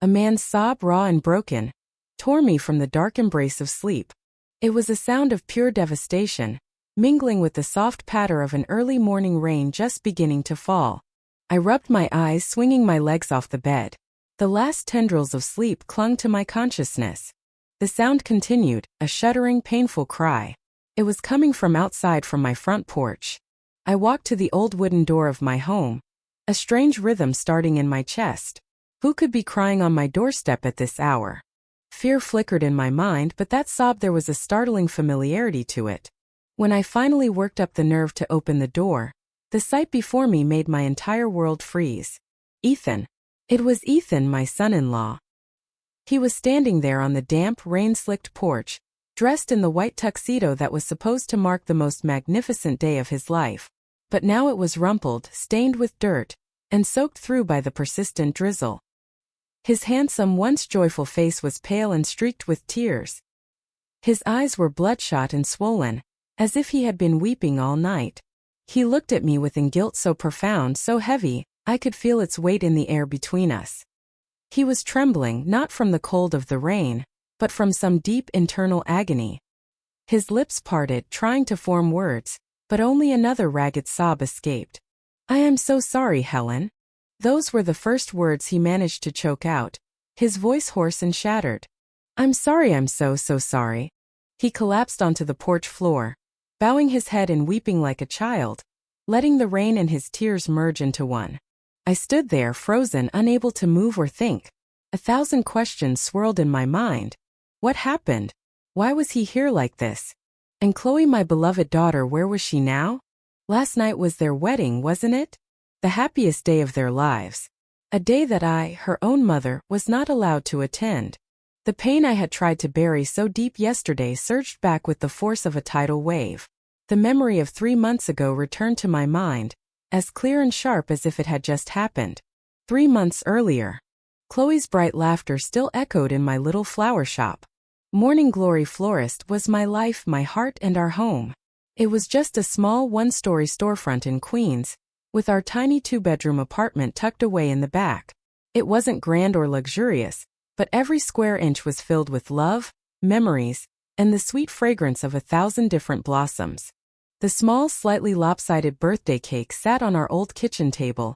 A man's sob, raw and broken, tore me from the dark embrace of sleep. It was a sound of pure devastation, mingling with the soft patter of an early morning rain just beginning to fall. I rubbed my eyes, swinging my legs off the bed. The last tendrils of sleep clung to my consciousness. The sound continued, a shuddering, painful cry. It was coming from outside, from my front porch. I walked to the old wooden door of my home, a strange rhythm starting in my chest. Who could be crying on my doorstep at this hour? Fear flickered in my mind, but that sob, there was a startling familiarity to it. When I finally worked up the nerve to open the door, the sight before me made my entire world freeze. Ethan. It was Ethan, my son-in-law. He was standing there on the damp, rain-slicked porch, dressed in the white tuxedo that was supposed to mark the most magnificent day of his life. But now it was rumpled, stained with dirt, and soaked through by the persistent drizzle. His handsome, once joyful face was pale and streaked with tears. His eyes were bloodshot and swollen, as if he had been weeping all night. He looked at me with a guilt so profound, so heavy, I could feel its weight in the air between us. He was trembling, not from the cold of the rain, but from some deep internal agony. His lips parted, trying to form words, but only another ragged sob escaped. "I am so sorry, Helen." Those were the first words he managed to choke out, his voice hoarse and shattered. "I'm sorry, I'm so sorry." He collapsed onto the porch floor, bowing his head and weeping like a child, letting the rain and his tears merge into one. I stood there, frozen, unable to move or think. 1,000 questions swirled in my mind. What happened? Why was he here like this? And Chloe, my beloved daughter, where was she now? Last night was their wedding, wasn't it? The happiest day of their lives. A day that I, her own mother, was not allowed to attend. The pain I had tried to bury so deep yesterday surged back with the force of a tidal wave. The memory of 3 months ago returned to my mind, as clear and sharp as if it had just happened. 3 months earlier. Chloe's bright laughter still echoed in my little flower shop. Morning Glory Florist was my life, my heart, and our home. It was just a small one-story storefront in Queens, with our tiny 2-bedroom apartment tucked away in the back. It wasn't grand or luxurious, but every square inch was filled with love, memories, and the sweet fragrance of 1,000 different blossoms. The small, slightly lopsided birthday cake sat on our old kitchen table,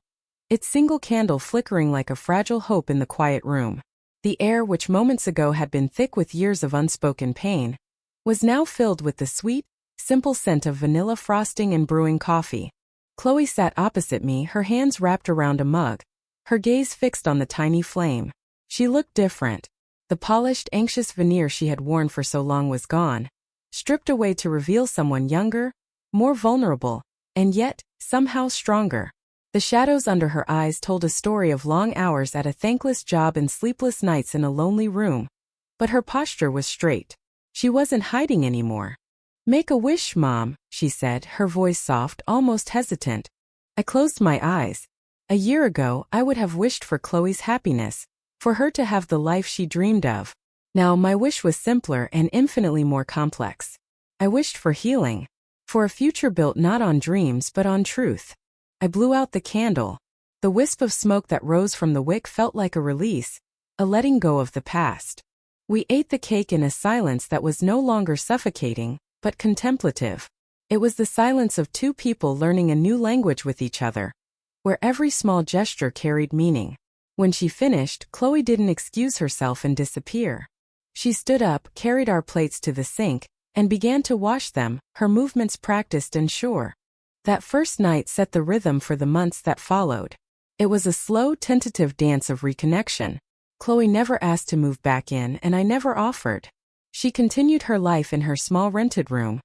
its single candle flickering like a fragile hope in the quiet room. The air, which moments ago had been thick with years of unspoken pain, was now filled with the sweet, simple scent of vanilla frosting and brewing coffee. Chloe sat opposite me, her hands wrapped around a mug, her gaze fixed on the tiny flame. She looked different. The polished, anxious veneer she had worn for so long was gone, stripped away to reveal someone younger, more vulnerable, and yet, somehow stronger. The shadows under her eyes told a story of long hours at a thankless job and sleepless nights in a lonely room. But her posture was straight. She wasn't hiding anymore. "Make a wish, Mom," she said, her voice soft, almost hesitant. I closed my eyes. A year ago, I would have wished for Chloe's happiness, for her to have the life she dreamed of. Now my wish was simpler and infinitely more complex. I wished for healing, for a future built not on dreams but on truth. I blew out the candle. The wisp of smoke that rose from the wick felt like a release, a letting go of the past. We ate the cake in a silence that was no longer suffocating, but contemplative. It was the silence of two people learning a new language with each other, where every small gesture carried meaning. When she finished, Chloe didn't excuse herself and disappear. She stood up, carried our plates to the sink, and began to wash them, her movements practiced and sure. That first night set the rhythm for the months that followed. It was a slow, tentative dance of reconnection. Chloe never asked to move back in, and I never offered. She continued her life in her small rented room,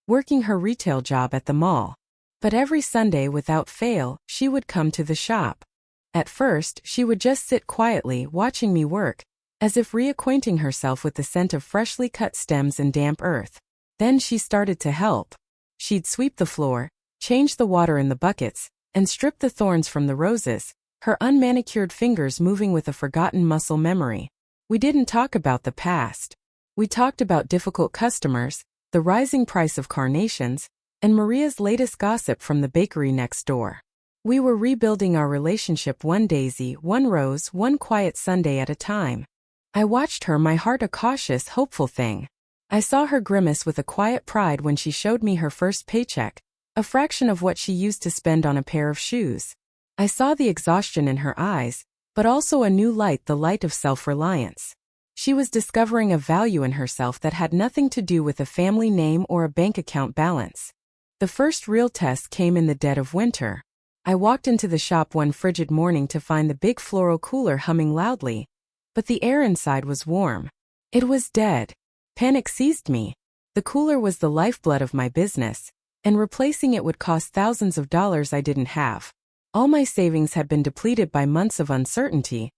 working her retail job at the mall. But every Sunday without fail, she would come to the shop. At first, she would just sit quietly, watching me work, as if reacquainting herself with the scent of freshly cut stems and damp earth. Then she started to help. She'd sweep the floor, change the water in the buckets, and strip the thorns from the roses, her unmanicured fingers moving with a forgotten muscle memory. We didn't talk about the past. We talked about difficult customers, the rising price of carnations, and Maria's latest gossip from the bakery next door. We were rebuilding our relationship one daisy, one rose, one quiet Sunday at a time. I watched her, my heart a cautious, hopeful thing. I saw her grimace with a quiet pride when she showed me her first paycheck, a fraction of what she used to spend on a pair of shoes. I saw the exhaustion in her eyes, but also a new light, the light of self-reliance. She was discovering a value in herself that had nothing to do with a family name or a bank account balance. The first real test came in the dead of winter. I walked into the shop one frigid morning to find the big floral cooler humming loudly, but the air inside was warm. It was dead. Panic seized me. The cooler was the lifeblood of my business, and replacing it would cost thousands of dollars I didn't have. All my savings had been depleted by months of uncertainty,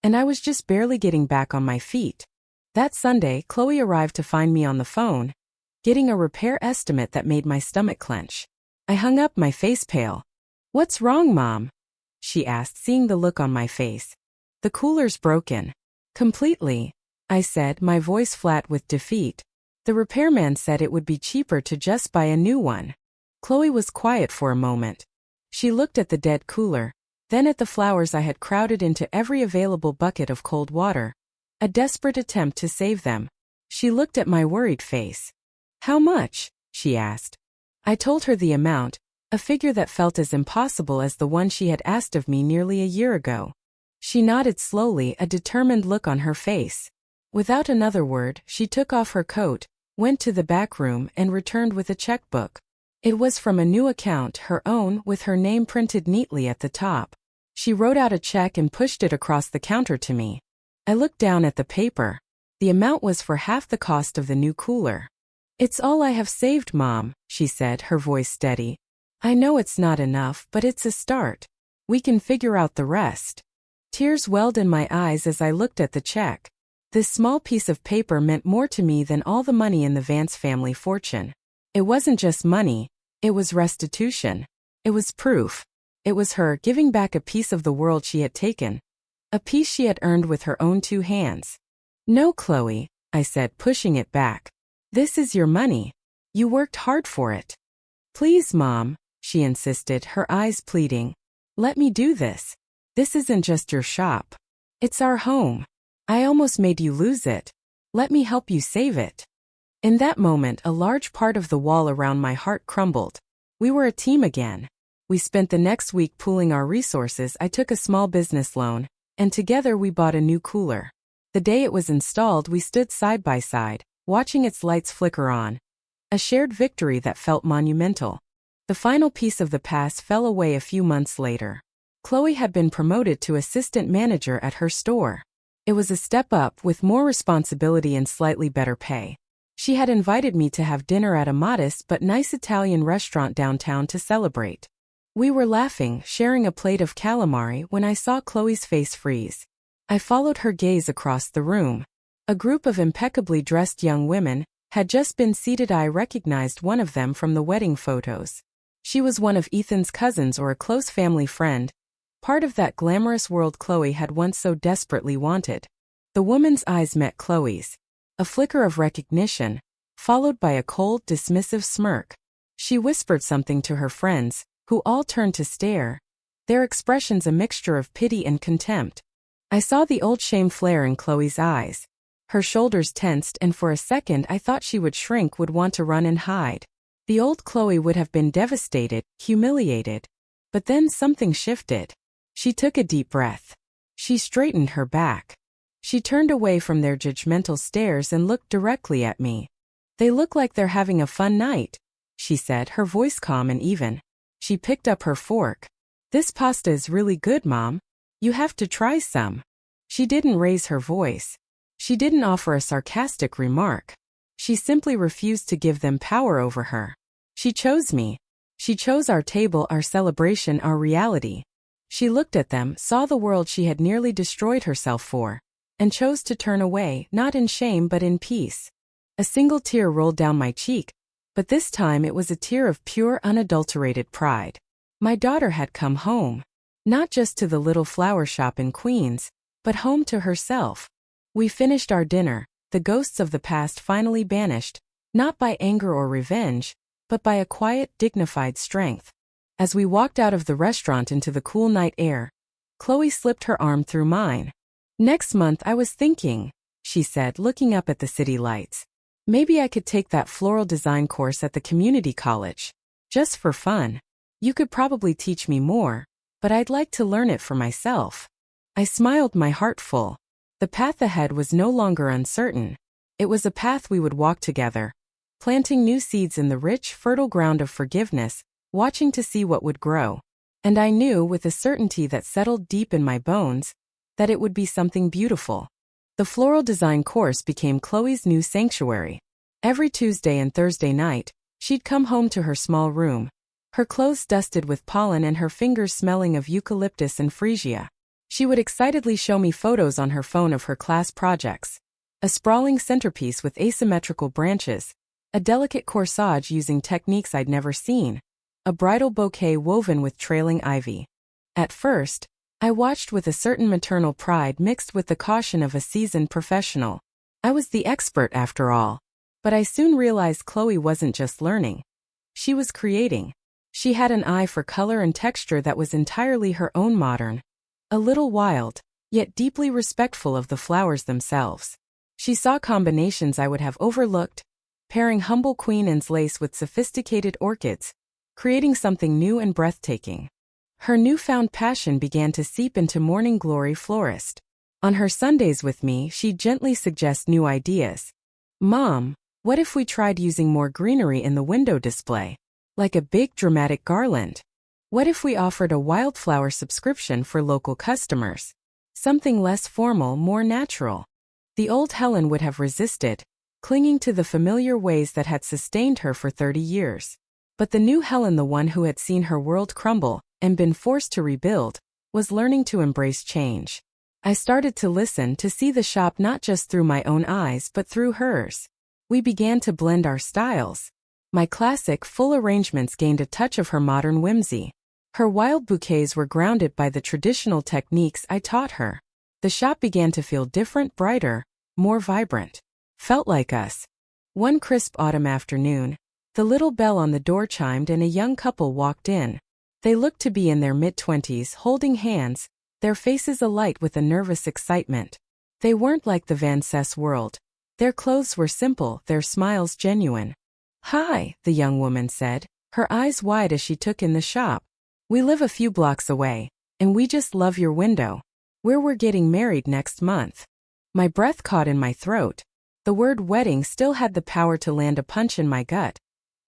and I was just barely getting back on my feet. That Sunday, Chloe arrived to find me on the phone, getting a repair estimate that made my stomach clench. I hung up, my face pale. "What's wrong, Mom?" she asked, seeing the look on my face. "The cooler's broken." "Completely," I said, my voice flat with defeat. "The repairman said it would be cheaper to just buy a new one." Chloe was quiet for a moment. She looked at the dead cooler, then at the flowers I had crowded into every available bucket of cold water. A desperate attempt to save them. She looked at my worried face. "How much?" she asked. I told her the amount, a figure that felt as impossible as the one she had asked of me nearly a year ago. She nodded slowly, a determined look on her face. Without another word, she took off her coat, went to the back room, and returned with a checkbook. It was from a new account, her own, with her name printed neatly at the top. She wrote out a check and pushed it across the counter to me. I looked down at the paper. The amount was for half the cost of the new cooler. "It's all I have saved, Mom," she said, her voice steady. "I know it's not enough, but it's a start. We can figure out the rest." Tears welled in my eyes as I looked at the check. This small piece of paper meant more to me than all the money in the Vance family fortune. It wasn't just money, it was restitution. It was proof. It was her giving back a piece of the world she had taken. A piece she had earned with her own two hands. "No, Chloe," I said, pushing it back. "This is your money. You worked hard for it." "Please, Mom," she insisted, her eyes pleading. "Let me do this. This isn't just your shop. It's our home. I almost made you lose it. Let me help you save it." In that moment, a large part of the wall around my heart crumbled. We were a team again. We spent the next week pooling our resources. I took a small business loan, and together we bought a new cooler. The day it was installed, we stood side by side, watching its lights flicker on. A shared victory that felt monumental. The final piece of the past fell away a few months later. Chloe had been promoted to assistant manager at her store. It was a step up with more responsibility and slightly better pay. She had invited me to have dinner at a modest but nice Italian restaurant downtown to celebrate. We were laughing, sharing a plate of calamari, when I saw Chloe's face freeze. I followed her gaze across the room. A group of impeccably dressed young women had just been seated. I recognized one of them from the wedding photos. She was one of Ethan's cousins or a close family friend, part of that glamorous world Chloe had once so desperetely wanted. The woman's eyes met Chloe's. A flicker of recognition, followed by a cold, dismissive smirk. She whispered something to her friends, who all turned to stare, their expressions a mixture of pity and contempt. I saw the old shame flare in Chloe's eyes. Her shoulders tensed, and for a second I thought she would shrink, would want to run and hide. The old Chloe would have been devastated, humiliated. But then something shifted. She took a deep breath. She straightened her back. She turned away from their judgmental stares and looked directly at me. "They look like they're having a fun night," she said, her voice calm and even. She picked up her fork. "This pasta is really good, Mom. You have to try some." She didn't raise her voice. She didn't offer a sarcastic remark. She simply refused to give them power over her. She chose me. She chose our table, our celebration, our reality. She looked at them, saw the world she had nearly destroyed herself for, and chose to turn away, not in shame but in peace. A single tear rolled down my cheek, but this time it was a tear of pure, unadulterated pride. My daughter had come home. Not just to the little flower shop in Queens, but home to herself. We finished our dinner, the ghosts of the past finally banished, not by anger or revenge, but by a quiet, dignified strength. As we walked out of the restaurant into the cool night air, Chloe slipped her arm through mine. "Next month I was thinking," she said, looking up at the city lights. "Maybe I could take that floral design course at the community college. Just for fun. You could probably teach me more, but I'd like to learn it for myself." I smiled, my heart full. The path ahead was no longer uncertain. It was a path we would walk together, planting new seeds in the rich, fertile ground of forgiveness, watching to see what would grow. And I knew, with a certainty that settled deep in my bones, that it would be something beautiful. The floral design course became Chloe's new sanctuary. Every Tuesday and Thursday night, she'd come home to her small room, her clothes dusted with pollen and her fingers smelling of eucalyptus and freesia. She would excitedly show me photos on her phone of her class projects. A sprawling centerpiece with asymmetrical branches, a delicate corsage using techniques I'd never seen, a bridal bouquet woven with trailing ivy. At first, I watched with a certain maternal pride mixed with the caution of a seasoned professional. I was the expert after all. But I soon realized Chloe wasn't just learning. She was creating. She had an eye for color and texture that was entirely her own, modern. A little wild, yet deeply respectful of the flowers themselves. She saw combinations I would have overlooked, pairing humble Queen Anne's lace with sophisticated orchids, creating something new and breathtaking. Her newfound passion began to seep into Morning Glory florist. On her Sundays with me, she'd gently suggest new ideas. "Mom, what if we tried using more greenery in the window display? Like a big dramatic garland? What if we offered a wildflower subscription for local customers? Something less formal, more natural." The old Helen would have resisted, clinging to the familiar ways that had sustained her for 30 years. But the new Helen, the one who had seen her world crumble and been forced to rebuild, was learning to embrace change. I started to listen, to see the shop not just through my own eyes but through hers. We began to blend our styles. My classic, full arrangements gained a touch of her modern whimsy. Her wild bouquets were grounded by the traditional techniques I taught her. The shop began to feel different, brighter, more vibrant. Felt like us. One crisp autumn afternoon, the little bell on the door chimed and a young couple walked in. They looked to be in their mid-20s, holding hands, their faces alight with a nervous excitement. They weren't like the Van Cess world. Their clothes were simple, their smiles genuine. "Hi," the young woman said, her eyes wide as she took in the shop. "We live a few blocks away, and we just love your window. We're getting married next month." My breath caught in my throat. The word wedding still had the power to land a punch in my gut.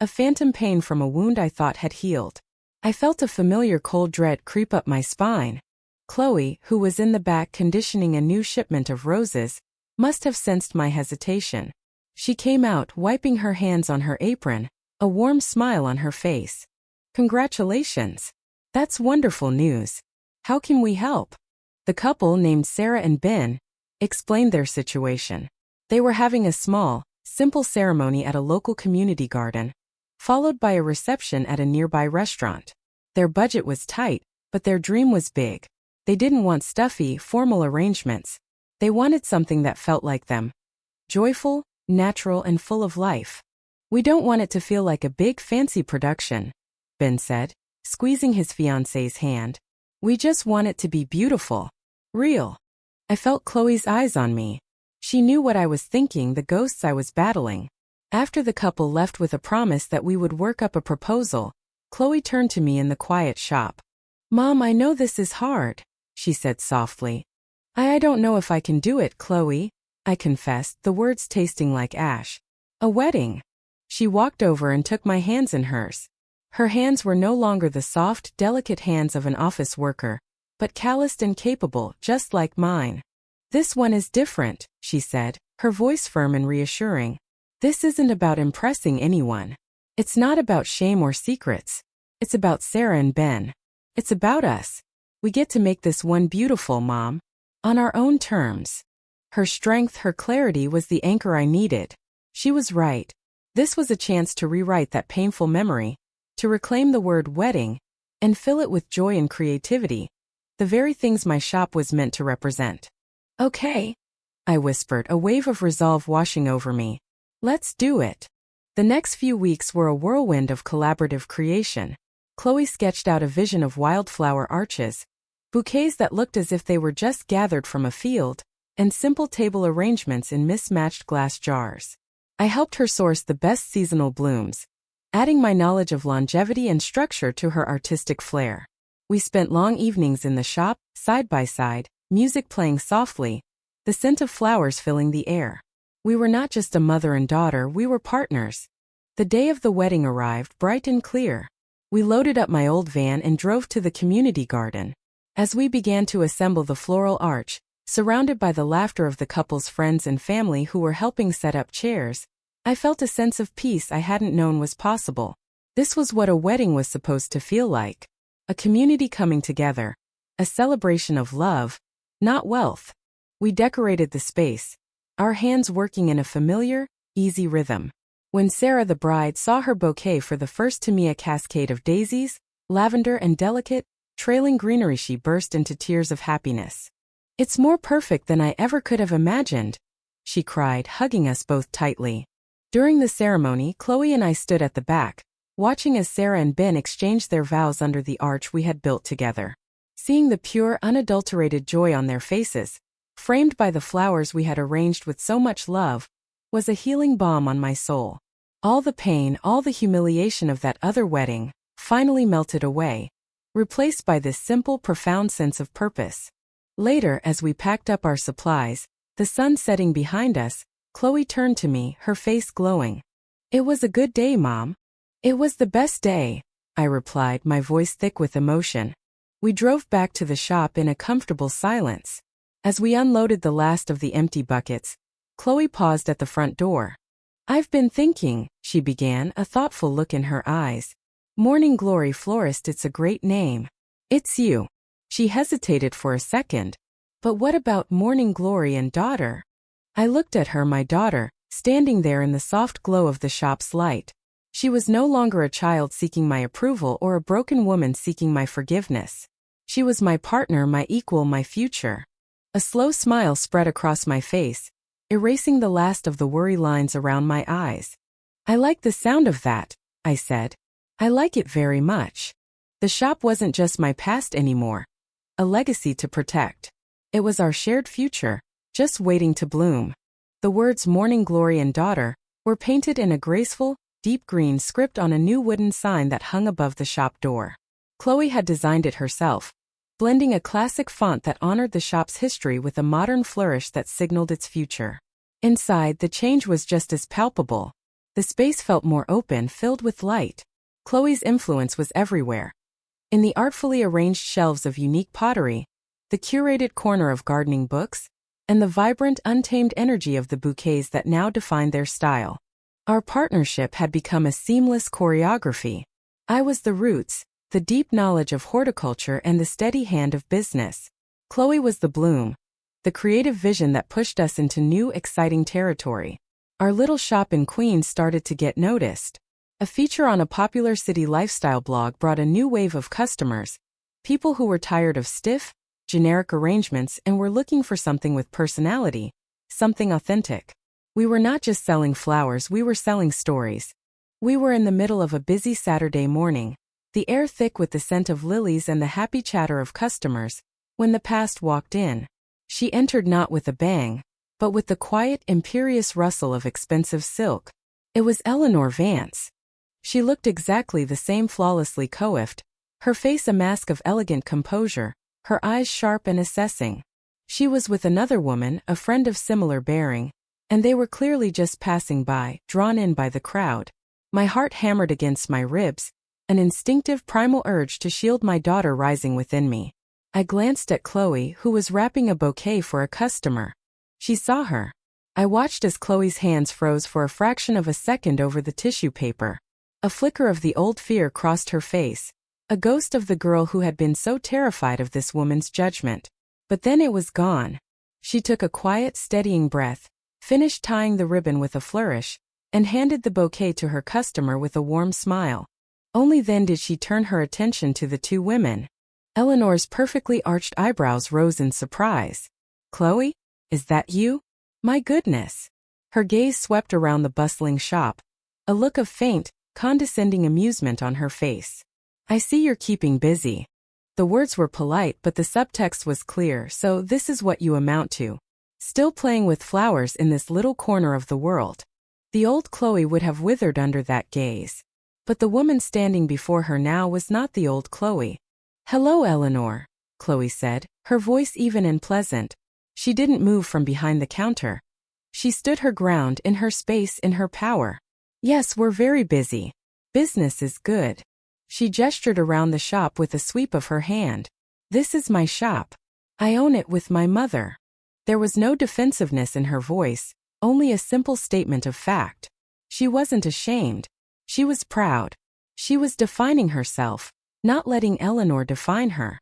A phantom pain from a wound I thought had healed. I felt a familiar cold dread creep up my spine. Chloe, who was in the back conditioning a new shipment of roses, must have sensed my hesitation. She came out, wiping her hands on her apron, a warm smile on her face. "Congratulations. That's wonderful news. How can we help?" The couple, named Sarah and Ben, explained their situation. They were having a small, simple ceremony at a local community garden, followed by a reception at a nearby restaurant. Their budget was tight, but their dream was big. They didn't want stuffy, formal arrangements. They wanted something that felt like them. Joyful, natural, and full of life. "We don't want it to feel like a big, fancy production," Ben said, squeezing his fiancée's hand. "We just want it to be beautiful. Real." I felt Chloe's eyes on me. She knew what I was thinking, the ghosts I was battling. After the couple left with a promise that we would work up a proposal, Chloe turned to me in the quiet shop. "Mom, I know this is hard," she said softly. I don't know if I can do it, Chloe," I confessed, the words tasting like ash. "A wedding." She walked over and took my hands in hers. Her hands were no longer the soft, delicate hands of an office worker, but calloused and capable, just like mine. "This one is different," she said, her voice firm and reassuring. "This isn't about impressing anyone. It's not about shame or secrets. It's about Sarah and Ben. It's about us. We get to make this one beautiful, Mom. On our own terms." Her strength, her clarity was the anchor I needed. She was right. This was a chance to rewrite that painful memory, to reclaim the word wedding, and fill it with joy and creativity, the very things my shop was meant to represent. "Okay," I whispered, a wave of resolve washing over me. "Let's do it." The next few weeks were a whirlwind of collaborative creation. Chloe sketched out a vision of wildflower arches, bouquets that looked as if they were just gathered from a field, and simple table arrangements in mismatched glass jars. I helped her source the best seasonal blooms, adding my knowledge of longevity and structure to her artistic flair. We spent long evenings in the shop, side by side, music playing softly, the scent of flowers filling the air. We were not just a mother and daughter, we were partners. The day of the wedding arrived bright and clear. We loaded up my old van and drove to the community garden. As we began to assemble the floral arch, surrounded by the laughter of the couple's friends and family who were helping set up chairs, I felt a sense of peace I hadn't known was possible. This was what a wedding was supposed to feel like. A community coming together. A celebration of love, not wealth. We decorated the space, our hands working in a familiar, easy rhythm. When Sarah the bride saw her bouquet for the first time, a cascade of daisies, lavender and delicate, trailing greenery, she burst into tears of happiness. "It's more perfect than I ever could have imagined," she cried, hugging us both tightly. During the ceremony, Chloe and I stood at the back, watching as Sarah and Ben exchanged their vows under the arch we had built together. Seeing the pure, unadulterated joy on their faces, framed by the flowers we had arranged with so much love, was a healing balm on my soul. All the pain, all the humiliation of that other wedding, finally melted away, replaced by this simple, profound sense of purpose. Later, as we packed up our supplies, the sun setting behind us, Chloe turned to me, her face glowing. "It was a good day, Mom." "It was the best day," I replied, my voice thick with emotion. We drove back to the shop in a comfortable silence. As we unloaded the last of the empty buckets, Chloe paused at the front door. "I've been thinking," she began, a thoughtful look in her eyes. "Morning Glory Florist, it's a great name. It's you." She hesitated for a second. "But what about Morning Glory and daughter?" I looked at her, my daughter, standing there in the soft glow of the shop's light. She was no longer a child seeking my approval or a broken woman seeking my forgiveness. She was my partner, my equal, my future. A slow smile spread across my face, erasing the last of the worry lines around my eyes. "I like the sound of that," I said. "I like it very much." The shop wasn't just my past anymore. A legacy to protect. It was our shared future, just waiting to bloom. The words Morning Glory and Daughter were painted in a graceful, deep green script on a new wooden sign that hung above the shop door. Chloe had designed it herself, blending a classic font that honored the shop's history with a modern flourish that signaled its future. Inside, the change was just as palpable. The space felt more open, filled with light. Chloe's influence was everywhere. In the artfully arranged shelves of unique pottery, the curated corner of gardening books, and the vibrant, untamed energy of the bouquets that now defined their style. Our partnership had become a seamless choreography. I was the roots, the deep knowledge of horticulture and the steady hand of business. Chloe was the bloom, the creative vision that pushed us into new, exciting territory. Our little shop in Queens started to get noticed. A feature on a popular city lifestyle blog brought a new wave of customers, people who were tired of stiff, generic arrangements and were looking for something with personality, something authentic. We were not just selling flowers, we were selling stories. We were in the middle of a busy Saturday morning, the air thick with the scent of lilies and the happy chatter of customers, when the past walked in. She entered not with a bang, but with the quiet, imperious rustle of expensive silk. It was Eleanor Vance. She looked exactly the same, flawlessly coiffed, her face a mask of elegant composure, her eyes sharp and assessing. She was with another woman, a friend of similar bearing, and they were clearly just passing by, drawn in by the crowd. My heart hammered against my ribs, an instinctive primal urge to shield my daughter rising within me. I glanced at Chloe, who was wrapping a bouquet for a customer. She saw her. I watched as Chloe's hands froze for a fraction of a second over the tissue paper. A flicker of the old fear crossed her face, a ghost of the girl who had been so terrified of this woman's judgment. But then it was gone. She took a quiet, steadying breath, finished tying the ribbon with a flourish, and handed the bouquet to her customer with a warm smile. Only then did she turn her attention to the two women. Eleanor's perfectly arched eyebrows rose in surprise. "Chloe, is that you? My goodness." Her gaze swept around the bustling shop, a look of faint, condescending amusement on her face. I see you're keeping busy. The words were polite, but the subtext was clear, so this is what you amount to. Still playing with flowers in this little corner of the world. The old Chloe would have withered under that gaze. But the woman standing before her now was not the old Chloe. "Hello, Eleanor," Chloe said, her voice even and pleasant. She didn't move from behind the counter. She stood her ground in her space, in her power. "Yes, we're very busy. Business is good." She gestured around the shop with a sweep of her hand. "This is my shop. I own it with my mother." There was no defensiveness in her voice, only a simple statement of fact. She wasn't ashamed. She was proud. She was defining herself, not letting Eleanor define her.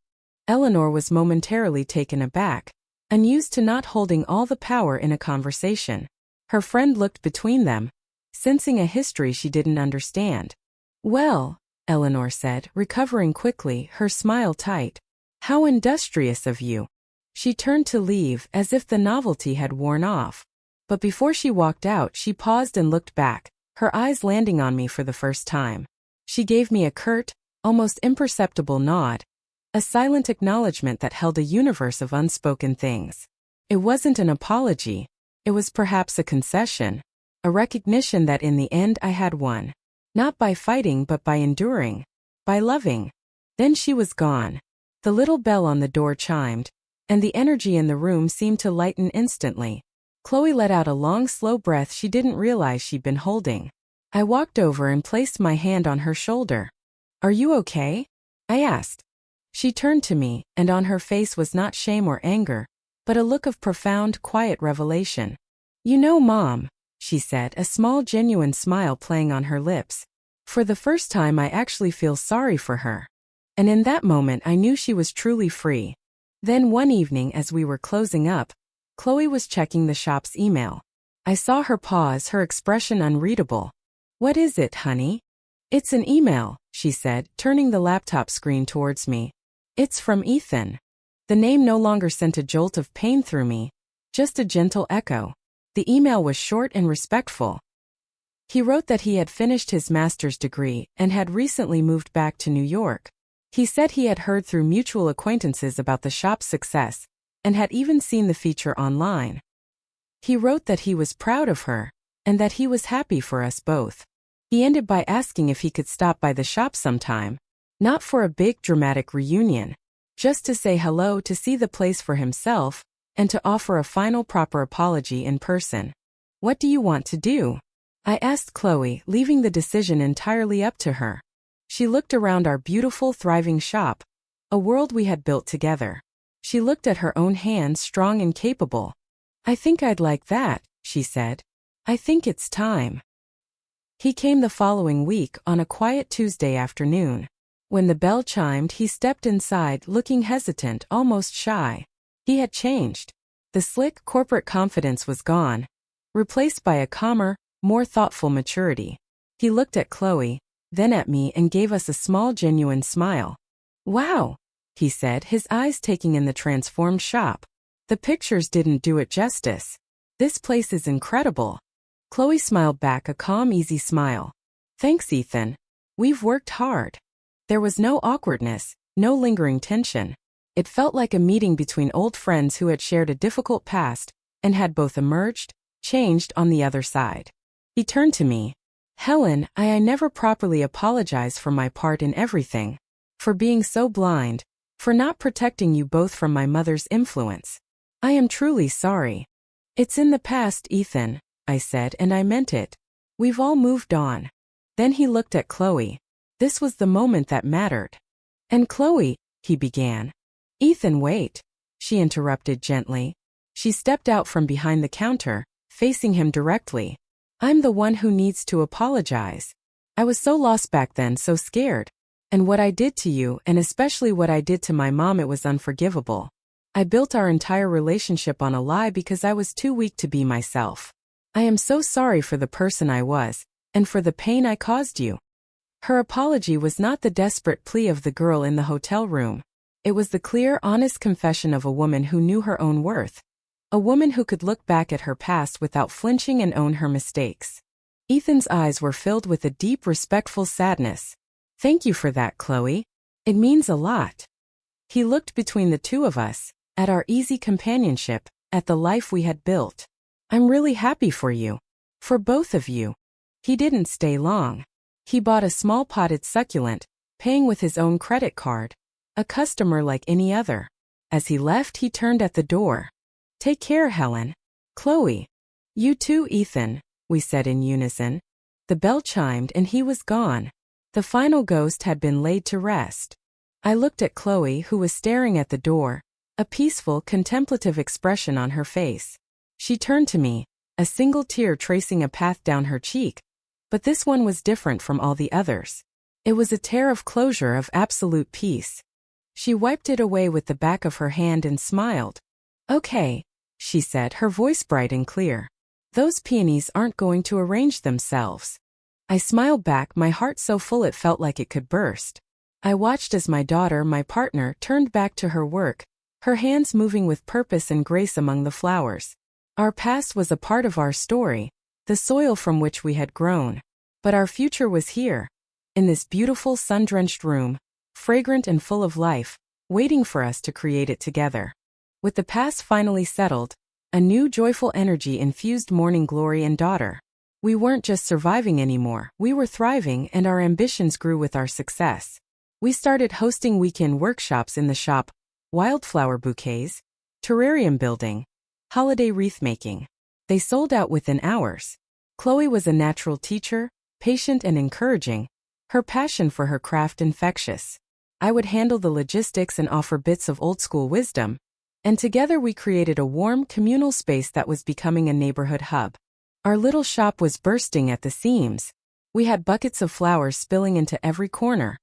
Eleanor was momentarily taken aback, unused to not holding all the power in a conversation. Her friend looked between them, sensing a history she didn't understand. "Well," Eleanor said, recovering quickly, her smile tight. "How industrious of you." She turned to leave, as if the novelty had worn off. But before she walked out, she paused and looked back, her eyes landing on me for the first time. She gave me a curt, almost imperceptible nod, a silent acknowledgement that held a universe of unspoken things. It wasn't an apology. It was perhaps a concession, a recognition that in the end I had won. Not by fighting but by enduring, by loving. Then she was gone. The little bell on the door chimed, and the energy in the room seemed to lighten instantly. Chloe let out a long, slow breath she didn't realize she'd been holding. I walked over and placed my hand on her shoulder. "Are you okay?" I asked. She turned to me, and on her face was not shame or anger, but a look of profound, quiet revelation. "You know, Mom," she said, a small, genuine smile playing on her lips. "For the first time I actually feel sorry for her." And in that moment I knew she was truly free. Then one evening as we were closing up, Chloe was checking the shop's email. I saw her pause, her expression unreadable. "What is it, honey?" "It's an email," she said, turning the laptop screen towards me. "It's from Ethan." The name no longer sent a jolt of pain through me, just a gentle echo. The email was short and respectful. He wrote that he had finished his master's degree and had recently moved back to New York. He said he had heard through mutual acquaintances about the shop's success, and had even seen the feature online. He wrote that he was proud of her, and that he was happy for us both. He ended by asking if he could stop by the shop sometime, not for a big dramatic reunion, just to say hello, to see the place for himself, and to offer a final proper apology in person. "What do you want to do?" I asked Chloe, leaving the decision entirely up to her. She looked around our beautiful, thriving shop, a world we had built together. She looked at her own hands, strong and capable. "I think I'd like that," she said. "I think it's time." He came the following week on a quiet Tuesday afternoon. When the bell chimed, he stepped inside, looking hesitant, almost shy. He had changed. The slick, corporate confidence was gone, replaced by a calmer, more thoughtful maturity. He looked at Chloe, then at me, and gave us a small, genuine smile. "Wow," he said, his eyes taking in the transformed shop. "The pictures didn't do it justice. This place is incredible." Chloe smiled back, a calm, easy smile. "Thanks, Ethan. We've worked hard." There was no awkwardness, no lingering tension. It felt like a meeting between old friends who had shared a difficult past and had both emerged, changed on the other side. He turned to me. "Helen, I never properly apologized for my part in everything. For being so blind. For not protecting you both from my mother's influence. I am truly sorry." "It's in the past, Ethan," I said, and I meant it. "We've all moved on." Then he looked at Chloe. This was the moment that mattered. "And Chloe," he began. "Ethan, wait," she interrupted gently. She stepped out from behind the counter, facing him directly. "I'm the one who needs to apologize. I was so lost back then, so scared. And what I did to you, and especially what I did to my mom, it was unforgivable. I built our entire relationship on a lie because I was too weak to be myself. I am so sorry for the person I was, and for the pain I caused you." Her apology was not the desperate plea of the girl in the hotel room. It was the clear, honest confession of a woman who knew her own worth. A woman who could look back at her past without flinching and own her mistakes. Ethan's eyes were filled with a deep, respectful sadness. Thank you for that, Chloe. It means a lot. He looked between the two of us, at our easy companionship, at the life we had built. I'm really happy for you. For both of you. He didn't stay long. He bought a small potted succulent, paying with his own credit card. A customer like any other. As he left, he turned at the door. Take care, Helen. Chloe. You too, Ethan, we said in unison. The bell chimed and he was gone. The final ghost had been laid to rest. I looked at Chloe, who was staring at the door, a peaceful, contemplative expression on her face. She turned to me, a single tear tracing a path down her cheek. But this one was different from all the others. It was a tear of closure, of absolute peace. She wiped it away with the back of her hand and smiled. Okay, she said, her voice bright and clear. Those peonies aren't going to arrange themselves. I smiled back, my heart so full it felt like it could burst. I watched as my daughter, my partner, turned back to her work, her hands moving with purpose and grace among the flowers. Our past was a part of our story, the soil from which we had grown. But our future was here, in this beautiful sun-drenched room, fragrant and full of life, waiting for us to create it together. With the past finally settled, a new joyful energy infused morning glory and daughter. We weren't just surviving anymore, we were thriving, and our ambitions grew with our success. We started hosting weekend workshops in the shop, wildflower bouquets, terrarium building, holiday wreath making. They sold out within hours. Chloe was a natural teacher, patient and encouraging, her passion for her craft infectious. I would handle the logistics and offer bits of old-school wisdom, and together we created a warm, communal space that was becoming a neighborhood hub. Our little shop was bursting at the seams. We had buckets of flowers spilling into every corner,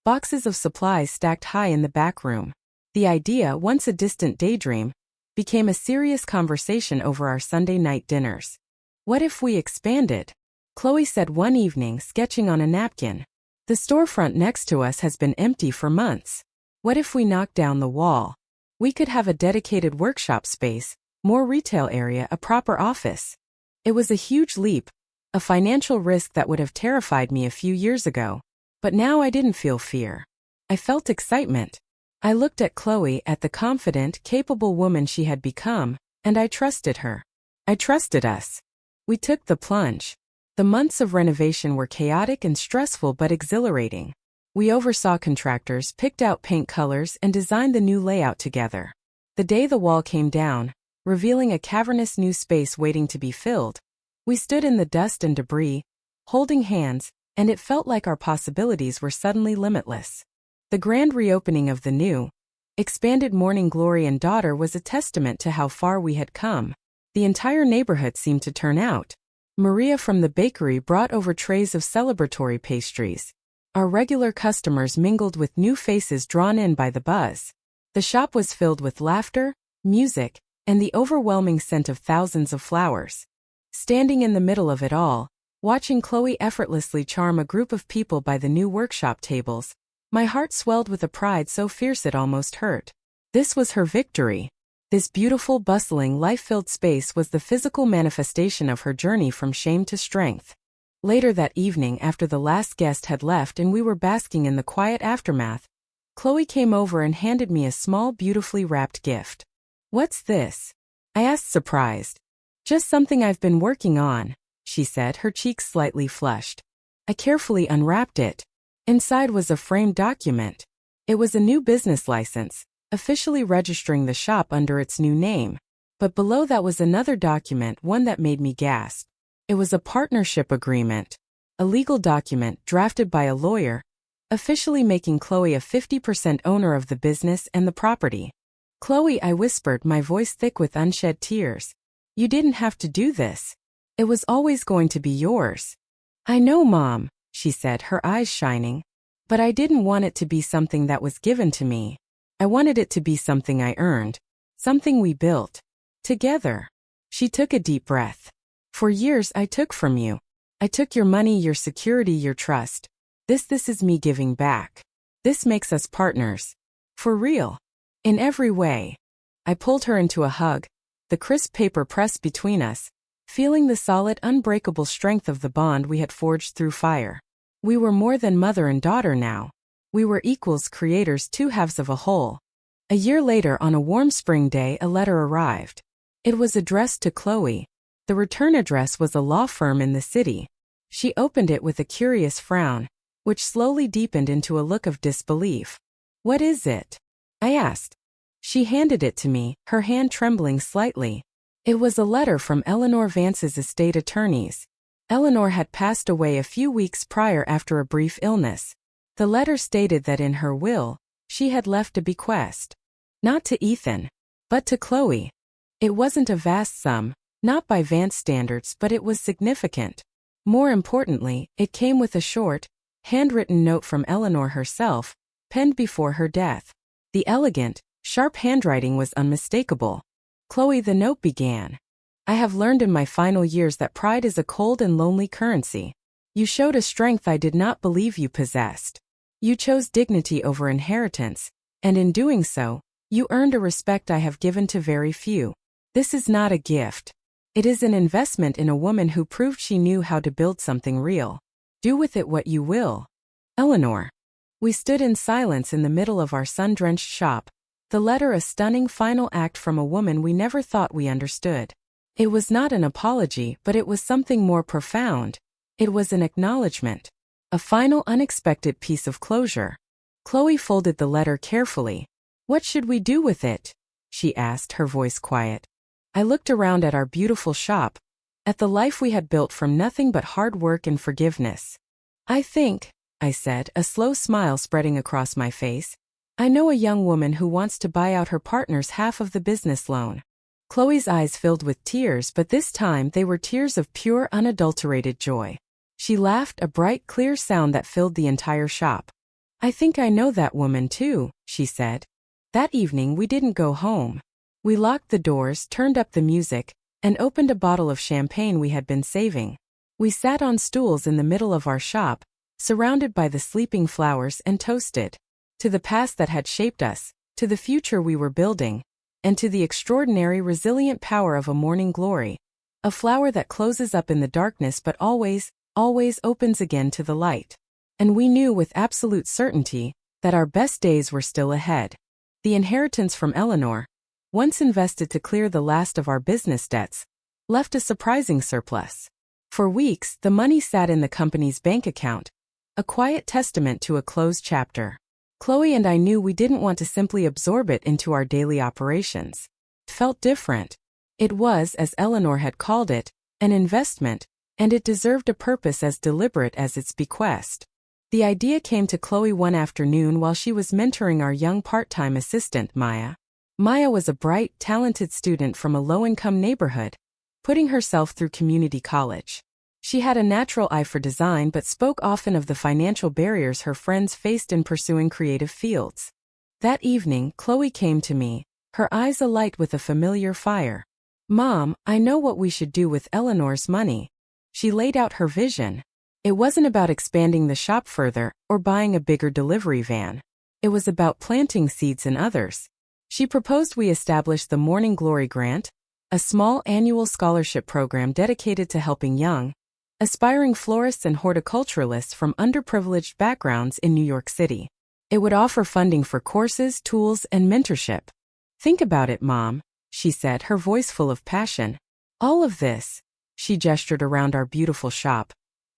boxes of supplies stacked high in the back room. The idea, once a distant daydream, became a serious conversation over our Sunday night dinners. What if we expanded? Chloe said one evening, sketching on a napkin. The storefront next to us has been empty for months. What if we knocked down the wall? We could have a dedicated workshop space, more retail area, a proper office. It was a huge leap, a financial risk that would have terrified me a few years ago. But now I didn't feel fear. I felt excitement. I looked at Chloe, at the confident, capable woman she had become, and I trusted her. I trusted us. We took the plunge. The months of renovation were chaotic and stressful but exhilarating. We oversaw contractors, picked out paint colors, and designed the new layout together. The day the wall came down, revealing a cavernous new space waiting to be filled, we stood in the dust and debris, holding hands, and it felt like our possibilities were suddenly limitless. The grand reopening of the new, expanded Morning Glory and Daughter was a testament to how far we had come. The entire neighborhood seemed to turn out. Maria from the bakery brought over trays of celebratory pastries. Our regular customers mingled with new faces drawn in by the buzz. The shop was filled with laughter, music, and the overwhelming scent of thousands of flowers. Standing in the middle of it all, watching Chloe effortlessly charm a group of people by the new workshop tables, my heart swelled with a pride so fierce it almost hurt. This was her victory. This beautiful, bustling, life-filled space was the physical manifestation of her journey from shame to strength. Later that evening, after the last guest had left and we were basking in the quiet aftermath, Chloe came over and handed me a small, beautifully wrapped gift. What's this? I asked, surprised. Just something I've been working on, she said, her cheeks slightly flushed. I carefully unwrapped it. Inside was a framed document. It was a new business license, officially registering the shop under its new name. But below that was another document, one that made me gasp. It was a partnership agreement, a legal document drafted by a lawyer, officially making Chloe a 50% owner of the business and the property. Chloe, I whispered, my voice thick with unshed tears. You didn't have to do this. It was always going to be yours. I know, Mom, she said, her eyes shining. But I didn't want it to be something that was given to me. I wanted it to be something I earned, something we built together. She took a deep breath. For years I took from you. I took your money, your security, your trust. This is me giving back. This makes us partners. For real. In every way. I pulled her into a hug, the crisp paper pressed between us, feeling the solid, unbreakable strength of the bond we had forged through fire. We were more than mother and daughter now. We were equals, creators, two halves of a whole. A year later, on a warm spring day, a letter arrived. It was addressed to Chloe. The return address was a law firm in the city. She opened it with a curious frown, which slowly deepened into a look of disbelief. "What is it?" I asked. She handed it to me, her hand trembling slightly. It was a letter from Eleanor Vance's estate attorneys. Eleanor had passed away a few weeks prior after a brief illness. The letter stated that in her will, she had left a bequest. Not to Ethan, but to Chloe. It wasn't a vast sum, not by Vance standards, but it was significant. More importantly, it came with a short, handwritten note from Eleanor herself, penned before her death. The elegant, sharp handwriting was unmistakable. "Chloe," the note began. "I have learned in my final years that pride is a cold and lonely currency. You showed a strength I did not believe you possessed. You chose dignity over inheritance, and in doing so, you earned a respect I have given to very few. This is not a gift. It is an investment in a woman who proved she knew how to build something real. Do with it what you will. Eleanor." We stood in silence in the middle of our sun-drenched shop, the letter a stunning final act from a woman we never thought we understood. It was not an apology, but it was something more profound. It was an acknowledgement. A final unexpected piece of closure. Chloe folded the letter carefully. "What should we do with it?" she asked, her voice quiet. I looked around at our beautiful shop, at the life we had built from nothing but hard work and forgiveness. "I think," I said, a slow smile spreading across my face, "I know a young woman who wants to buy out her partner's half of the business loan." Chloe's eyes filled with tears, but this time they were tears of pure, unadulterated joy. She laughed, a bright, clear sound that filled the entire shop. "I think I know that woman too," she said. That evening we didn't go home. We locked the doors, turned up the music, and opened a bottle of champagne we had been saving. We sat on stools in the middle of our shop, surrounded by the sleeping flowers, and toasted to the past that had shaped us, to the future we were building, and to the extraordinary resilient power of a morning glory, a flower that closes up in the darkness but always opens again to the light. And we knew with absolute certainty that our best days were still ahead. The inheritance from Eleanor, once invested to clear the last of our business debts, left a surprising surplus. For weeks, the money sat in the company's bank account, a quiet testament to a closed chapter. Chloe and I knew we didn't want to simply absorb it into our daily operations. It felt different. It was, as Eleanor had called it, an investment, and it deserved a purpose as deliberate as its bequest. The idea came to Chloe one afternoon while she was mentoring our young part-time assistant, Maya. Maya was a bright, talented student from a low-income neighborhood, putting herself through community college. She had a natural eye for design but spoke often of the financial barriers her friends faced in pursuing creative fields. That evening, Chloe came to me, her eyes alight with a familiar fire. "Mom, I know what we should do with Eleanor's money." She laid out her vision. It wasn't about expanding the shop further or buying a bigger delivery van. It was about planting seeds in others. She proposed we establish the Morning Glory Grant, a small annual scholarship program dedicated to helping young, aspiring florists and horticulturalists from underprivileged backgrounds in New York City. It would offer funding for courses, tools, and mentorship. "Think about it, Mom," she said, her voice full of passion. "All of this," she gestured around our beautiful shop,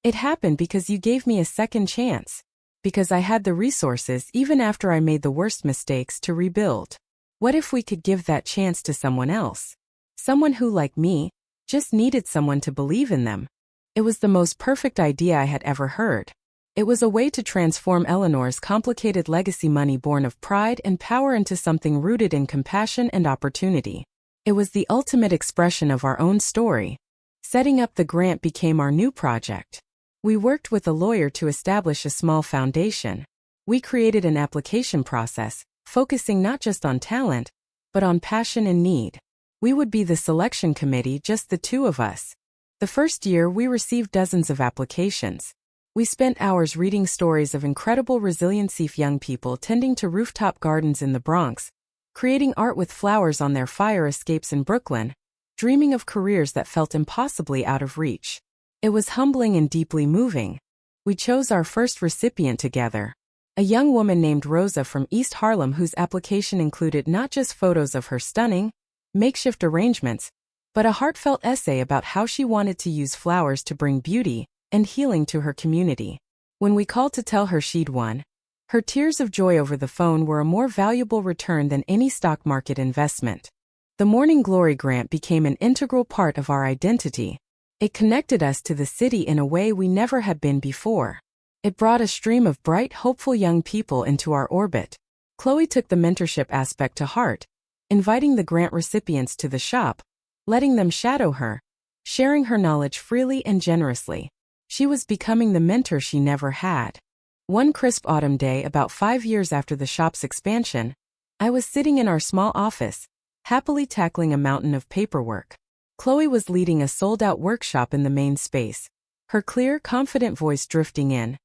"it happened because you gave me a second chance, because I had the resources even after I made the worst mistakes to rebuild. What if we could give that chance to someone else? Someone who, like me, just needed someone to believe in them." It was the most perfect idea I had ever heard. It was a way to transform Eleanor's complicated legacy money born of pride and power into something rooted in compassion and opportunity. It was the ultimate expression of our own story. Setting up the grant became our new project. We worked with a lawyer to establish a small foundation. We created an application process, focusing not just on talent, but on passion and need. We would be the selection committee, just the two of us. The first year, we received dozens of applications. We spent hours reading stories of incredible resiliency of young people tending to rooftop gardens in the Bronx, creating art with flowers on their fire escapes in Brooklyn, dreaming of careers that felt impossibly out of reach. It was humbling and deeply moving. We chose our first recipient together. A young woman named Rosa from East Harlem whose application included not just photos of her stunning, makeshift arrangements, but a heartfelt essay about how she wanted to use flowers to bring beauty and healing to her community. When we called to tell her she'd won, her tears of joy over the phone were a more valuable return than any stock market investment. The Morning Glory grant became an integral part of our identity. It connected us to the city in a way we never had been before. It brought a stream of bright, hopeful young people into our orbit. Chloe took the mentorship aspect to heart, inviting the grant recipients to the shop, letting them shadow her, sharing her knowledge freely and generously. She was becoming the mentor she never had. One crisp autumn day about 5 years after the shop's expansion, I was sitting in our small office, happily tackling a mountain of paperwork. Chloe was leading a sold-out workshop in the main space, her clear, confident voice drifting in,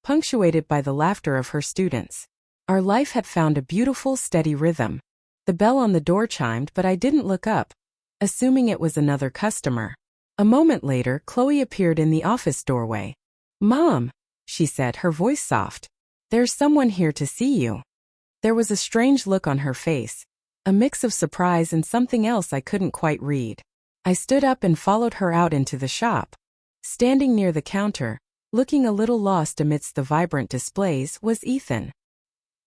punctuated by the laughter of her students. Our life had found a beautiful, steady rhythm. The bell on the door chimed, but I didn't look up, assuming it was another customer. A moment later, Chloe appeared in the office doorway. "Mom," she said, her voice soft. "There's someone here to see you." There was a strange look on her face, a mix of surprise and something else I couldn't quite read. I stood up and followed her out into the shop. Standing near the counter, looking a little lost amidst the vibrant displays, was Ethan.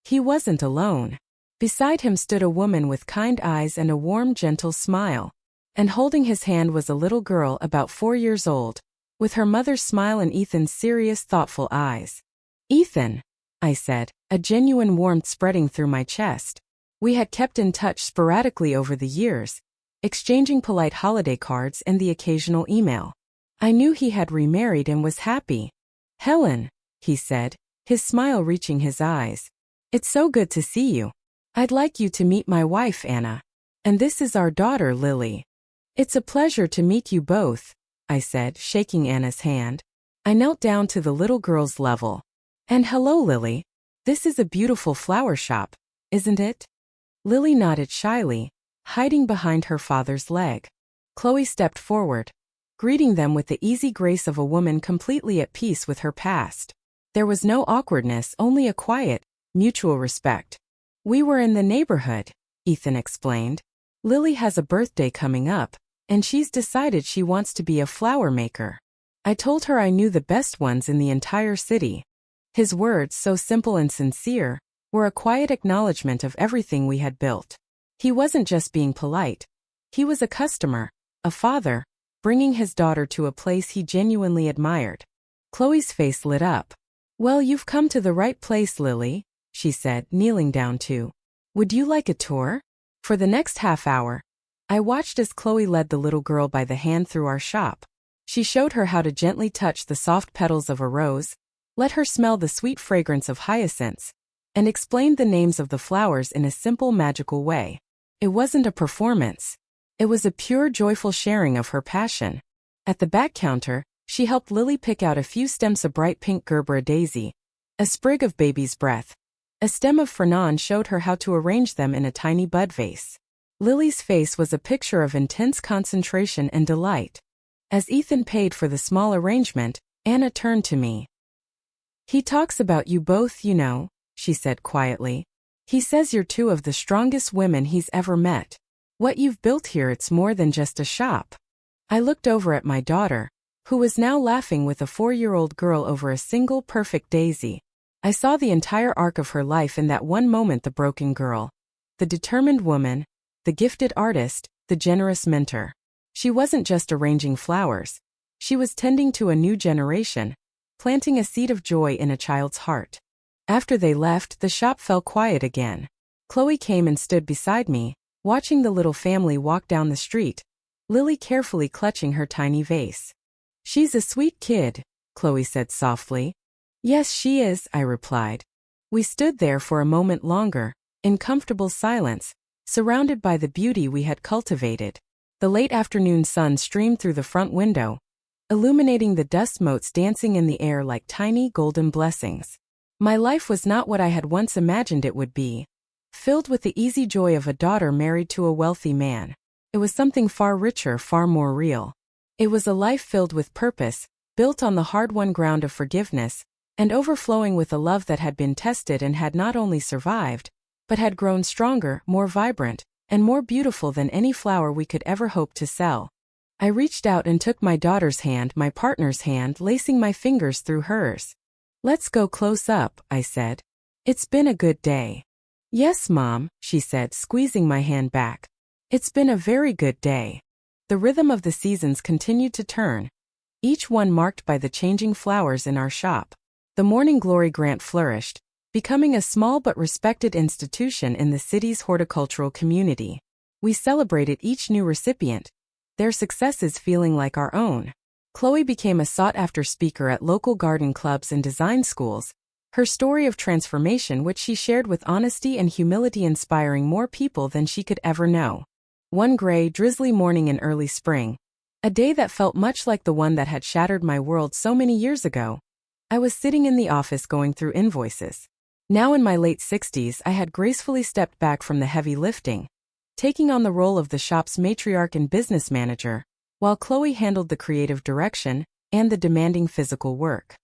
He wasn't alone. Beside him stood a woman with kind eyes and a warm, gentle smile. And holding his hand was a little girl about 4 years old, with her mother's smile and Ethan's serious, thoughtful eyes. "Ethan," I said, a genuine warmth spreading through my chest. We had kept in touch sporadically over the years, exchanging polite holiday cards and the occasional email. I knew he had remarried and was happy. "Helen," he said, his smile reaching his eyes. "It's so good to see you. I'd like you to meet my wife, Anna. And this is our daughter, Lily." "It's a pleasure to meet you both," I said, shaking Anna's hand. I knelt down to the little girl's level. "And hello, Lily. This is a beautiful flower shop, isn't it?" Lily nodded shyly, hiding behind her father's leg. Chloe stepped forward, greeting them with the easy grace of a woman completely at peace with her past. There was no awkwardness, only a quiet, mutual respect. "We were in the neighborhood," Ethan explained. "Lily has a birthday coming up, and she's decided she wants to be a flower maker. I told her I knew the best ones in the entire city." His words, so simple and sincere, were a quiet acknowledgement of everything we had built. He wasn't just being polite. He was a customer, a father, bringing his daughter to a place he genuinely admired. Chloe's face lit up. "Well, you've come to the right place, Lily," she said, kneeling down too. "Would you like a tour?" For the next half hour, I watched as Chloe led the little girl by the hand through our shop. She showed her how to gently touch the soft petals of a rose, let her smell the sweet fragrance of hyacinths, and explained the names of the flowers in a simple, magical way. It wasn't a performance. It was a pure, joyful sharing of her passion. At the back counter, she helped Lily pick out a few stems of bright pink Gerbera daisy, a sprig of baby's breath. A stem of fernan showed her how to arrange them in a tiny bud vase. Lily's face was a picture of intense concentration and delight. As Ethan paid for the small arrangement, Anna turned to me. "He talks about you both, you know," she said quietly. "He says you're two of the strongest women he's ever met. What you've built here, it's more than just a shop." I looked over at my daughter, who was now laughing with a 4-year-old girl over a single perfect daisy. I saw the entire arc of her life in that one moment: the broken girl, the determined woman, the gifted artist, the generous mentor. She wasn't just arranging flowers. She was tending to a new generation, planting a seed of joy in a child's heart. After they left, the shop fell quiet again. Chloe came and stood beside me, watching the little family walk down the street, Lily carefully clutching her tiny vase. "She's a sweet kid," Chloe said softly. "Yes, she is," I replied. We stood there for a moment longer, in comfortable silence, surrounded by the beauty we had cultivated. The late afternoon sun streamed through the front window, illuminating the dust motes dancing in the air like tiny golden blessings. My life was not what I had once imagined it would be, filled with the easy joy of a daughter married to a wealthy man. It was something far richer, far more real. It was a life filled with purpose, built on the hard-won ground of forgiveness, and overflowing with a love that had been tested and had not only survived, but had grown stronger, more vibrant, and more beautiful than any flower we could ever hope to sell. I reached out and took my daughter's hand, my partner's hand, lacing my fingers through hers. "Let's go close up," I said. "It's been a good day." "Yes, Mom," she said, squeezing my hand back. "It's been a very good day." The rhythm of the seasons continued to turn, each one marked by the changing flowers in our shop. The Morning Glory grant flourished, becoming a small but respected institution in the city's horticultural community. We celebrated each new recipient, their successes feeling like our own. Chloe became a sought-after speaker at local garden clubs and design schools, her story of transformation which she shared with honesty and humility inspiring more people than she could ever know. One gray, drizzly morning in early spring, a day that felt much like the one that had shattered my world so many years ago, I was sitting in the office going through invoices. Now in my late 60s, I had gracefully stepped back from the heavy lifting, taking on the role of the shop's matriarch and business manager, while Chloe handled the creative direction and the demanding physical work.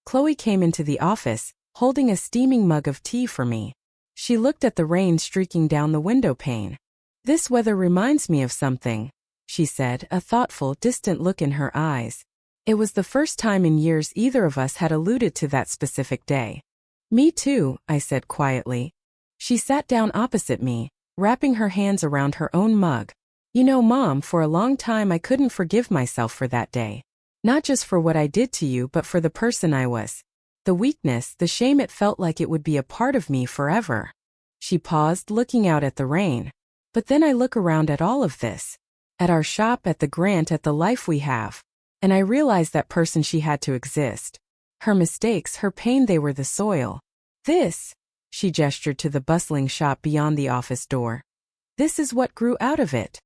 Chloe came into the office, holding a steaming mug of tea for me. She looked at the rain streaking down the window pane. "This weather reminds me of something," she said, a thoughtful, distant look in her eyes. It was the first time in years either of us had alluded to that specific day. "Me too," I said quietly. She sat down opposite me, wrapping her hands around her own mug. "You know, Mom, for a long time I couldn't forgive myself for that day. Not just for what I did to you, but for the person I was. The weakness, the shame, it felt like it would be a part of me forever." She paused, looking out at the rain. "But then I look around at all of this. At our shop, at the grant, at the life we have. And I realized that person she had to exist. Her mistakes, her pain, they were the soil. This," she gestured to the bustling shop beyond the office door. "This is what grew out of it."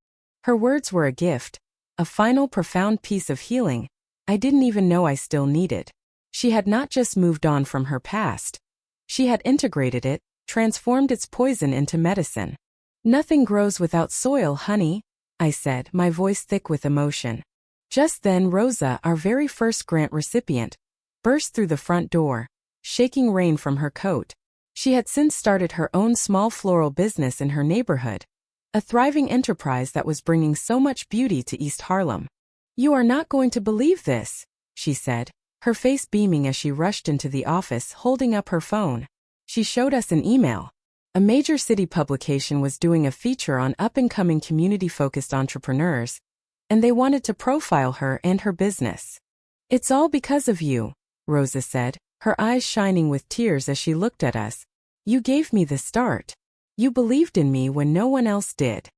Her words were a gift, a final profound piece of healing I didn't even know I still needed. She had not just moved on from her past. She had integrated it, transformed its poison into medicine. "Nothing grows without soil, honey," I said, my voice thick with emotion. Just then Rosa, our very first grant recipient, burst through the front door, shaking rain from her coat. She had since started her own small floral business in her neighborhood, a thriving enterprise that was bringing so much beauty to East Harlem. "You are not going to believe this," she said, her face beaming as she rushed into the office, holding up her phone. She showed us an email. A major city publication was doing a feature on up-and-coming community-focused entrepreneurs, and they wanted to profile her and her business. "It's all because of you," Rosa said, her eyes shining with tears as she looked at us. "You gave me the start. You believed in me when no one else did."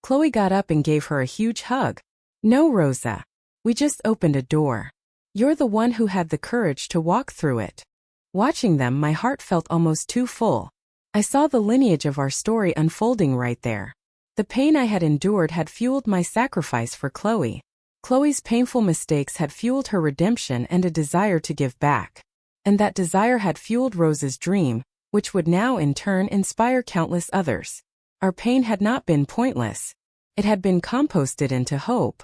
Chloe got up and gave her a huge hug. "No, Rosa. We just opened a door. You're the one who had the courage to walk through it." Watching them, my heart felt almost too full. I saw the lineage of our story unfolding right there. The pain I had endured had fueled my sacrifice for Chloe. Chloe's painful mistakes had fueled her redemption and a desire to give back. And that desire had fueled Rosa's dream, which would now in turn inspire countless others. Our pain had not been pointless. It had been composted into hope.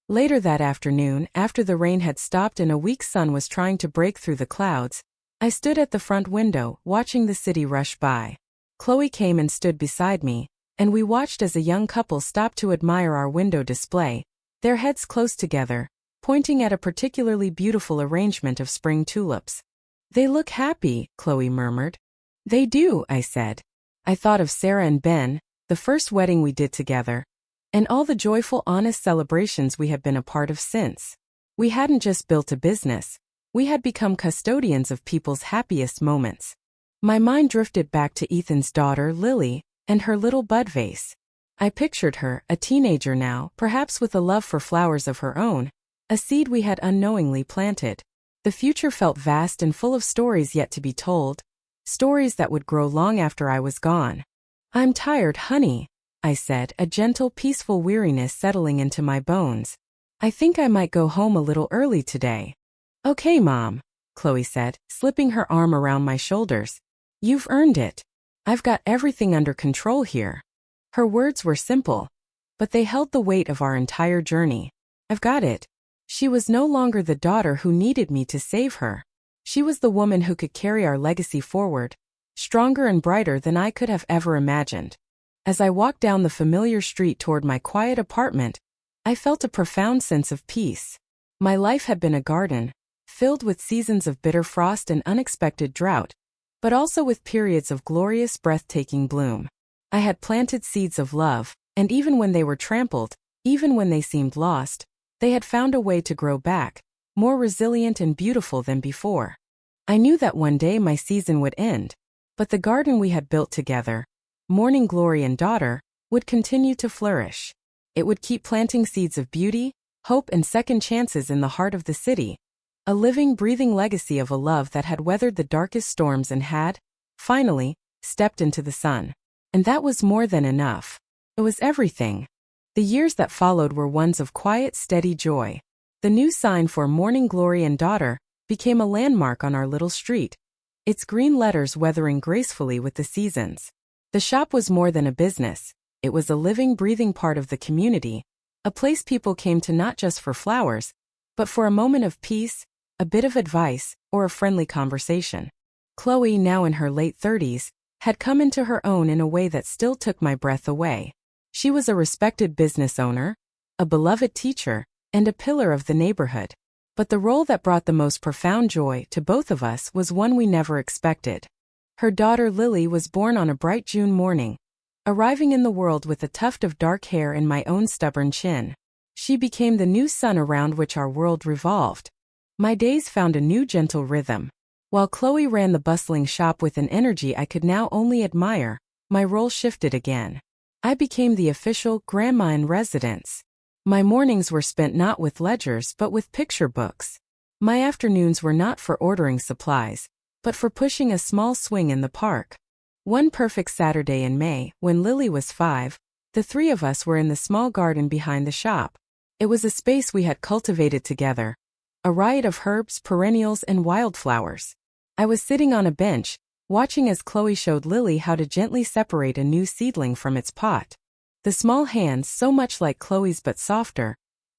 Later that afternoon, after the rain had stopped and a weak sun was trying to break through the clouds, I stood at the front window, watching the city rush by. Chloe came and stood beside me, and we watched as a young couple stopped to admire our window display, their heads close together, pointing at a particularly beautiful arrangement of spring tulips. "They look happy," Chloe murmured. "They do," I said. I thought of Sarah and Ben, the first wedding we did together, and all the joyful, honest celebrations we had been a part of since. We hadn't just built a business. We had become custodians of people's happiest moments. My mind drifted back to Ethan's daughter, Lily, and her little bud vase. I pictured her, a teenager now, perhaps with a love for flowers of her own, a seed we had unknowingly planted. The future felt vast and full of stories yet to be told, stories that would grow long after I was gone. "I'm tired, honey," I said, a gentle, peaceful weariness settling into my bones. "I think I might go home a little early today." "Okay, Mom," Chloe said, slipping her arm around my shoulders. "You've earned it. I've got everything under control here." Her words were simple, but they held the weight of our entire journey. "I've got it. She was no longer the daughter who needed me to save her. She was the woman who could carry our legacy forward, stronger and brighter than I could have ever imagined. As I walked down the familiar street toward my quiet apartment, I felt a profound sense of peace. My life had been a garden, filled with seasons of bitter frost and unexpected drought, but also with periods of glorious, breathtaking bloom. I had planted seeds of love, and even when they were trampled, even when they seemed lost, they had found a way to grow back, more resilient and beautiful than before. I knew that one day my season would end, but the garden we had built together, Morning Glory and daughter, would continue to flourish. It would keep planting seeds of beauty, hope and second chances in the heart of the city, a living, breathing legacy of a love that had weathered the darkest storms and had, finally, stepped into the sun. And that was more than enough. It was everything. The years that followed were ones of quiet, steady joy. The new sign for Morning Glory and daughter became a landmark on our little street, its green letters weathering gracefully with the seasons. The shop was more than a business. It was a living, breathing part of the community, a place people came to not just for flowers, but for a moment of peace, a bit of advice, or a friendly conversation. Chloe, now in her late 30s, had come into her own in a way that still took my breath away. She was a respected business owner, a beloved teacher, and a pillar of the neighborhood. But the role that brought the most profound joy to both of us was one we never expected. Her daughter Lily was born on a bright June morning, arriving in the world with a tuft of dark hair and my own stubborn chin. She became the new sun around which our world revolved. My days found a new gentle rhythm. While Chloe ran the bustling shop with an energy I could now only admire, my role shifted again. I became the official grandma in residence. My mornings were spent not with ledgers but with picture books. My afternoons were not for ordering supplies, but for pushing a small swing in the park. One perfect Saturday in May, when Lily was 5, the three of us were in the small garden behind the shop. It was a space we had cultivated together, a riot of herbs, perennials, and wildflowers. I was sitting on a bench, watching as Chloe showed Lily how to gently separate a new seedling from its pot. The small hands, so much like Chloe's but softer,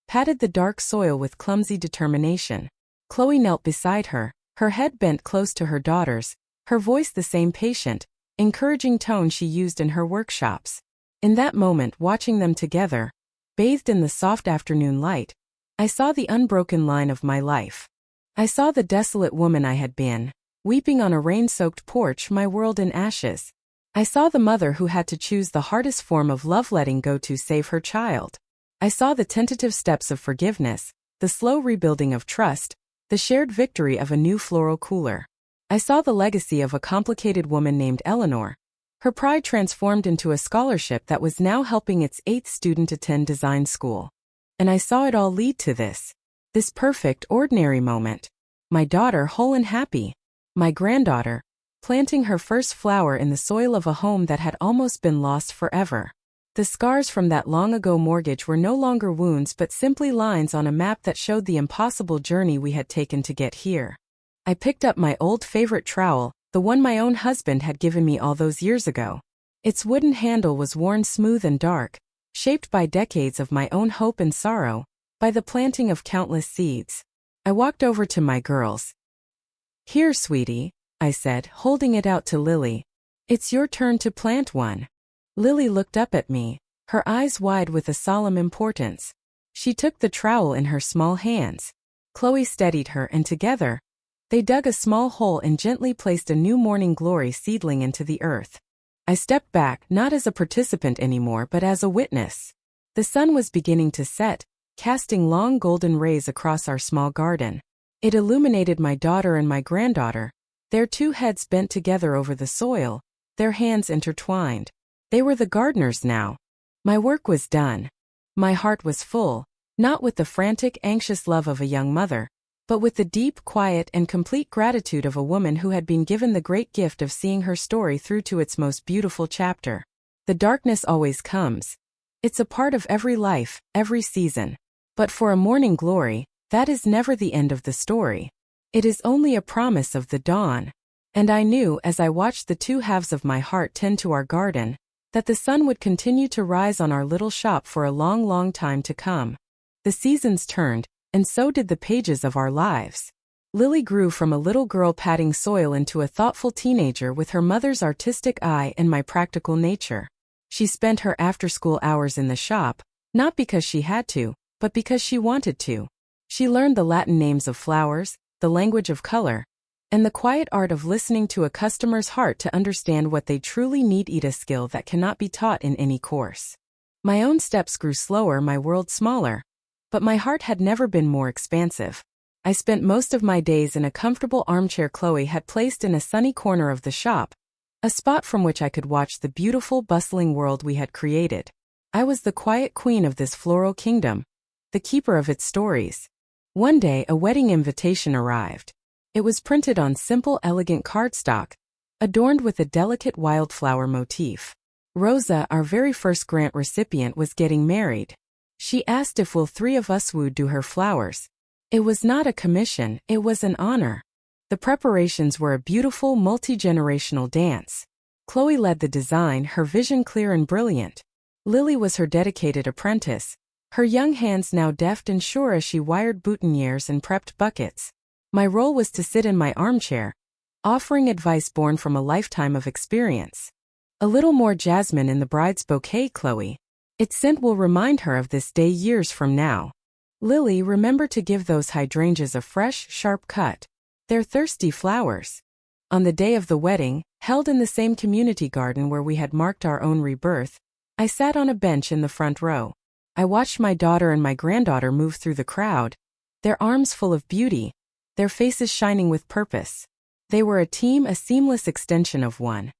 patted the dark soil with clumsy determination. Chloe knelt beside her, her head bent close to her daughter's, her voice the same patient, encouraging tone she used in her workshops. In that moment, watching them together, bathed in the soft afternoon light, I saw the unbroken line of my life. I saw the desolate woman I had been, weeping on a rain-soaked porch, my world in ashes. I saw the mother who had to choose the hardest form of love, letting go to save her child. I saw the tentative steps of forgiveness, the slow rebuilding of trust, the shared victory of a new floral cooler. I saw the legacy of a complicated woman named Eleanor, her pride transformed into a scholarship that was now helping its 8th student attend design school. And I saw it all lead to this perfect, ordinary moment. My daughter whole and happy. My granddaughter, planting her first flower in the soil of a home that had almost been lost forever. The scars from that long-ago mortgage were no longer wounds but simply lines on a map that showed the impossible journey we had taken to get here. I picked up my old favorite trowel, the one my own husband had given me all those years ago. Its wooden handle was worn smooth and dark, shaped by decades of my own hope and sorrow, by the planting of countless seeds. I walked over to my girls. "Here, sweetie," I said, holding it out to Lily. "It's your turn to plant one." Lily looked up at me, her eyes wide with a solemn importance. She took the trowel in her small hands. Chloe steadied her, and together, they dug a small hole and gently placed a new Morning Glory seedling into the earth. I stepped back, not as a participant anymore but as a witness. The sun was beginning to set, casting long golden rays across our small garden. It illuminated my daughter and my granddaughter, their two heads bent together over the soil, their hands intertwined. They were the gardeners now. My work was done. My heart was full, not with the frantic, anxious love of a young mother, but with the deep, quiet, and complete gratitude of a woman who had been given the great gift of seeing her story through to its most beautiful chapter. The darkness always comes. It's a part of every life, every season. But for a Morning Glory, that is never the end of the story. It is only a promise of the dawn. And I knew, as I watched the two halves of my heart tend to our garden, that the sun would continue to rise on our little shop for a long, long time to come. The seasons turned, and so did the pages of our lives. Lily grew from a little girl patting soil into a thoughtful teenager with her mother's artistic eye and my practical nature. She spent her after-school hours in the shop, not because she had to, but because she wanted to. She learned the Latin names of flowers, the language of color, and the quiet art of listening to a customer's heart to understand what they truly need. A skill that cannot be taught in any course. My own steps grew slower, my world smaller, but my heart had never been more expansive. I spent most of my days in a comfortable armchair Chloe had placed in a sunny corner of the shop, a spot from which I could watch the beautiful, bustling world we had created. I was the quiet queen of this floral kingdom, the keeper of its stories. One day, a wedding invitation arrived. It was printed on simple, elegant cardstock, adorned with a delicate wildflower motif. Rosa, our very first grant recipient, was getting married. She asked if we'll three of us would do her flowers. It was not a commission, it was an honor. The preparations were a beautiful, multi-generational dance. Chloe led the design, her vision clear and brilliant. Lily was her dedicated apprentice, her young hands now deft and sure as she wired boutonnieres and prepped buckets. My role was to sit in my armchair, offering advice born from a lifetime of experience. A little more jasmine in the bride's bouquet, Chloe. Its scent will remind her of this day years from now. Lily, remember to give those hydrangeas a fresh, sharp cut. They're thirsty flowers. On the day of the wedding, held in the same community garden where we had marked our own rebirth, I sat on a bench in the front row. I watched my daughter and my granddaughter move through the crowd, their arms full of beauty, their faces shining with purpose. They were a team, a seamless extension of one.